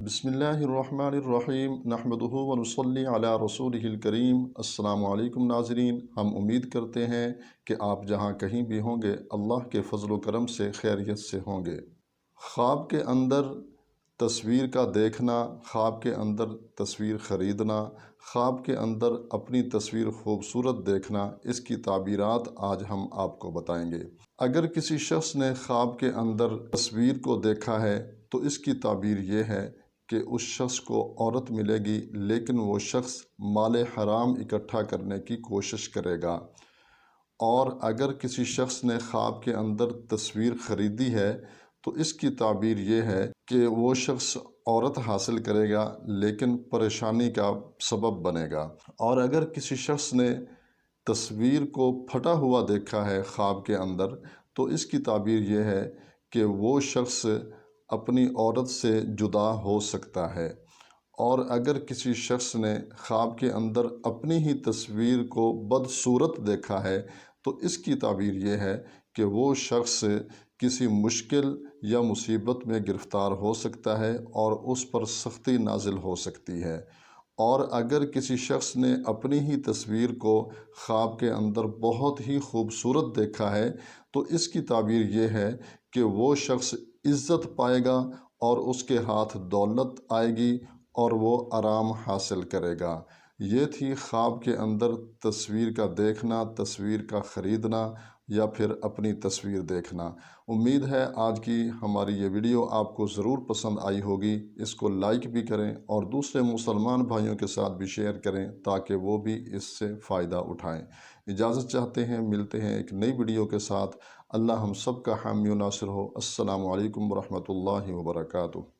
بسم اللہ الرحمن الرحیم نحمدہ ونصلی علی رسولہ الکریم۔ السلام علیکم ناظرین، ہم امید کرتے ہیں کہ آپ جہاں کہیں بھی ہوں گے اللہ کے فضل و کرم سے خیریت سے ہوں گے۔ خواب کے اندر تصویر کا دیکھنا، خواب کے اندر تصویر خریدنا، خواب کے اندر اپنی تصویر خوبصورت دیکھنا، اس کی تعبیرات آج ہم آپ کو بتائیں گے۔ اگر کسی شخص نے خواب کے اندر تصویر کو دیکھا ہے تو اس کی تعبیر یہ ہے کہ اس شخص کو عورت ملے گی، لیکن وہ شخص مال حرام اکٹھا کرنے کی کوشش کرے گا۔ اور اگر کسی شخص نے خواب کے اندر تصویر خریدی ہے تو اس کی تعبیر یہ ہے کہ وہ شخص عورت حاصل کرے گا لیکن پریشانی کا سبب بنے گا۔ اور اگر کسی شخص نے تصویر کو پھٹا ہوا دیکھا ہے خواب کے اندر تو اس کی تعبیر یہ ہے کہ وہ شخص اپنی عورت سے جدا ہو سکتا ہے۔ اور اگر کسی شخص نے خواب کے اندر اپنی ہی تصویر کو بدصورت دیکھا ہے تو اس کی تعبیر یہ ہے کہ وہ شخص کسی مشکل یا مصیبت میں گرفتار ہو سکتا ہے اور اس پر سختی نازل ہو سکتی ہے۔ اور اگر کسی شخص نے اپنی ہی تصویر کو خواب کے اندر بہت ہی خوبصورت دیکھا ہے تو اس کی تعبیر یہ ہے کہ وہ شخص عزت پائے گا اور اس کے ہاتھ دولت آئے گی اور وہ آرام حاصل کرے گا۔ یہ تھی خواب کے اندر تصویر کا دیکھنا، تصویر کا خریدنا یا پھر اپنی تصویر دیکھنا۔ امید ہے آج کی ہماری یہ ویڈیو آپ کو ضرور پسند آئی ہوگی۔ اس کو لائک بھی کریں اور دوسرے مسلمان بھائیوں کے ساتھ بھی شیئر کریں تاکہ وہ بھی اس سے فائدہ اٹھائیں۔ اجازت چاہتے ہیں، ملتے ہیں ایک نئی ویڈیو کے ساتھ۔ اللہ ہم سب کا حامی و ناصر ہو۔ السلام علیکم ورحمۃ اللہ وبرکاتہ۔